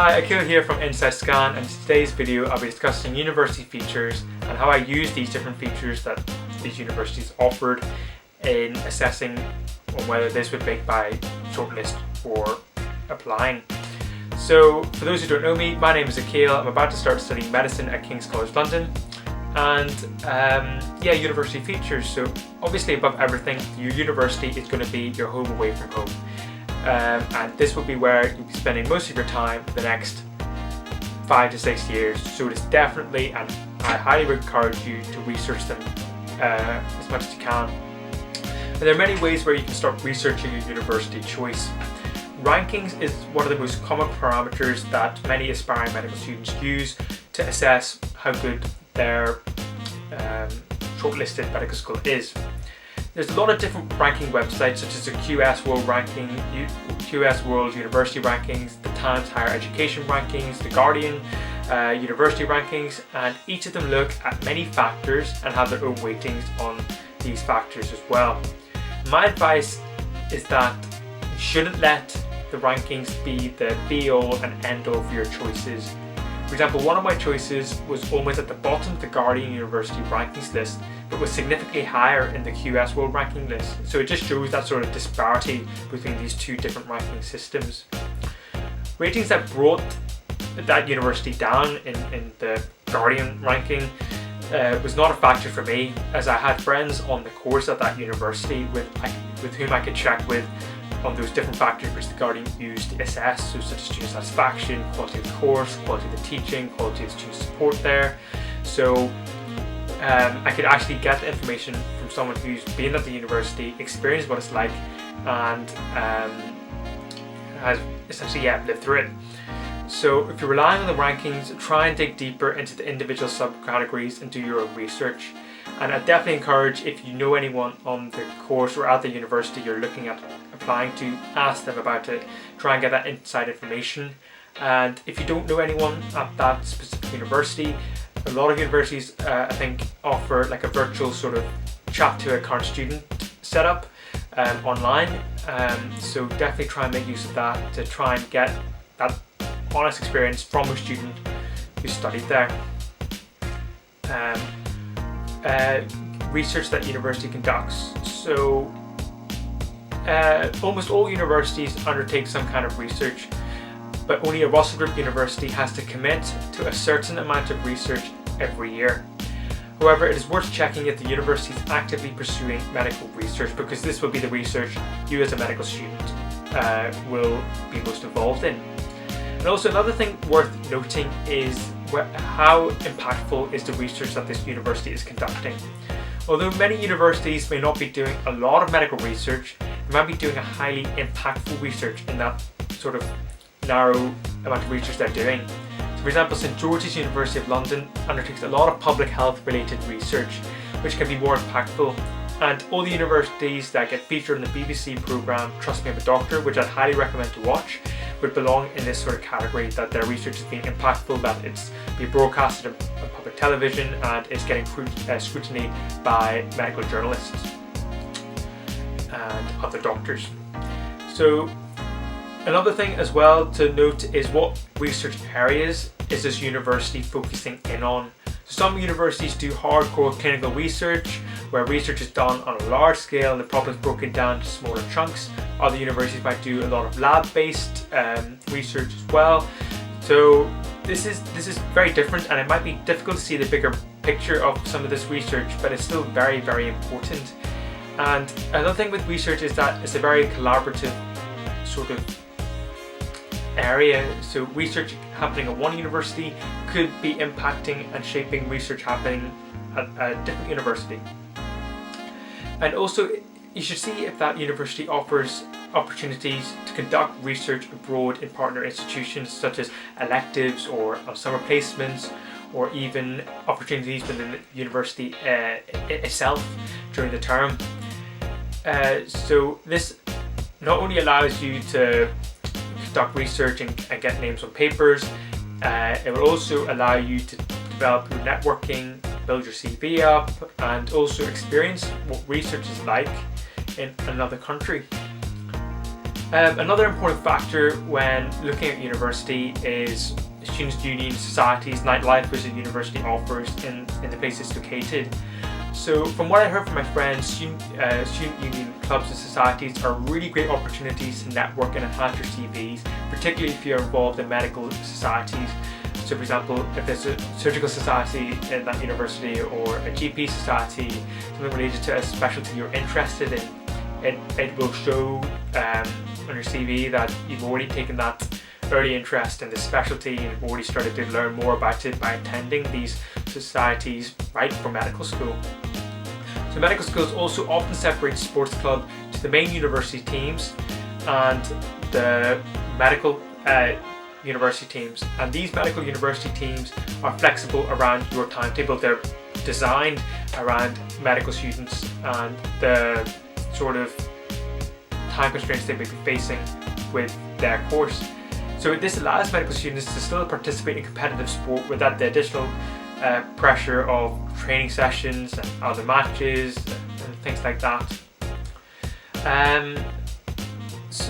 Hi, Akil here from Inside Scan, and in today's video I'll be discussing university features and how I use these different features that these universities offered in assessing on whether this would make my shortlist for applying. So for those who don't know me, my name is Akil. I'm about to start studying medicine at King's College London, and university features. So obviously above everything, your university is going to be your home away from home. And this will be where you'll be spending most of your time the next 5 to 6 years. So it is definitely, and I highly encourage you to research them as much as you can. And there are many ways where you can start researching your university choice. Rankings is one of the most common parameters that many aspiring medical students use to assess how good their shortlisted medical school is. There's a lot of different ranking websites such as the UCAS World Ranking, UCAS World University Rankings, the Times Higher Education Rankings, the Guardian University Rankings, and each of them look at many factors and have their own weightings on these factors as well. My advice is that you shouldn't let the rankings be the be-all and end-all for your choices. For example, one of my choices was almost at the bottom of the Guardian University Rankings list, but was significantly higher in the QS World Ranking list. So it just shows that sort of disparity between these two different ranking systems. Ratings that brought that university down in the Guardian ranking was not a factor for me, as I had friends on the course at that university with whom I could check with on those different factors which the Guardian used to assess, so such as student satisfaction, quality of the course, quality of the teaching, quality of student support there. So I could actually get the information from someone who's been at the university, experienced what it's like, and has essentially lived through it. So if you're relying on the rankings, try and dig deeper into the individual subcategories and do your own research. And I definitely encourage, if you know anyone on the course or at the university you're looking at applying to, ask them about it. Try and get that inside information. And if you don't know anyone at that specific university, a lot of universities I think offer like a virtual sort of chat to a current student setup online. So definitely try and make use of that to try and get that honest experience from a student who studied there. Research that university conducts. So almost all universities undertake some kind of research, but only a Russell Group university has to commit to a certain amount of research every year. However, it is worth checking if the university is actively pursuing medical research, because this will be the research you as a medical student will be most involved in. And also another thing worth noting is how impactful is the research that this university is conducting. Although many universities may not be doing a lot of medical research, they might be doing a highly impactful research in that sort of narrow amount of research they're doing. So for example, St George's University of London undertakes a lot of public health related research, which can be more impactful. And all the universities that get featured in the BBC programme Trust Me I'm a Doctor, which I'd highly recommend to watch, would belong in this sort of category, that their research is being impactful, that it's being broadcasted on public television and is getting scrutiny by medical journalists and other doctors. So another thing as well to note is what research areas is this university focusing in on. Some universities do hardcore clinical research, where research is done on a large scale and the problems broken down to smaller chunks. Other universities might do a lot of lab-based research as well. So this is very different, and it might be difficult to see the bigger picture of some of this research, but it's still very, very important. And another thing with research is that it's a very collaborative sort of area. So research happening at one university could be impacting and shaping research happening at a different university. And also you should see if that university offers opportunities to conduct research abroad in partner institutions, such as electives or summer placements, or even opportunities within the university itself during the term. So this not only allows you to conduct research and get names on papers, it will also allow you to develop your networking, build your CV up, and also experience what research is like in another country. Another important factor when looking at university is students' union societies, nightlife which the university offers in the place it's located. So from what I heard from my friends, student union clubs and societies are really great opportunities to network and enhance your CVs, particularly if you're involved in medical societies. So for example, if there's a surgical society in that university or a GP society, something related to a specialty you're interested in, it will show on your CV that you've already taken that early interest in the specialty and you've already started to learn more about it by attending these societies right from medical school. So medical schools also often separate sports club to the main university teams and the medical university teams, and these medical university teams are flexible around your timetable. They're designed around medical students and the sort of time constraints they may be facing with their course. So this allows medical students to still participate in competitive sport without the additional pressure of training sessions and other matches and things like that.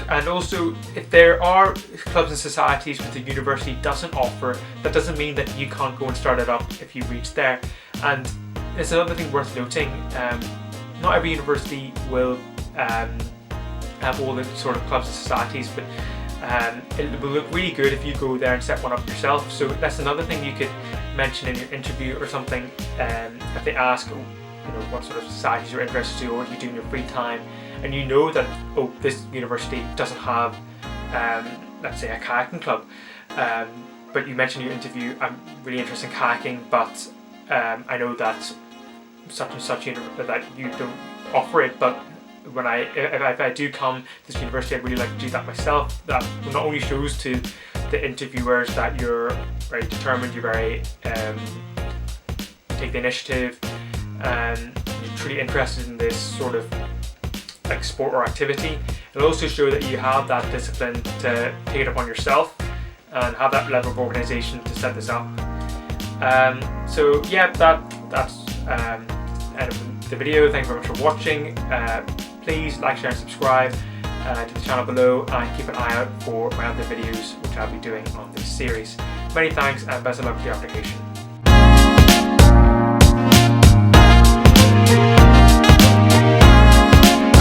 And also, if there are clubs and societies that the university doesn't offer, that doesn't mean that you can't go and start it up if you reach there. And it's another thing worth noting, not every university will have all the sort of clubs and societies, but it will look really good if you go there and set one up yourself. So that's another thing you could mention in your interview or something, if they ask what sort of societies you're interested in or what you do in your free time, and you know that this university doesn't have let's say a kayaking club, but you mentioned in your interview, I'm really interested in kayaking, but I know that such and such that you don't offer it, but if I do come to this university, I'd really like to do that myself. That not only shows to the interviewers that you're very determined, you're very take the initiative, and you're truly interested in this sort of like sport or activity. It'll also show that you have that discipline to take it upon yourself and have that level of organisation to set this up. So yeah, that's end of the video. Thank you very much for watching. Please like, share and subscribe to the channel below, and keep an eye out for my other videos which I'll be doing on this series. Many thanks and best of luck with your application.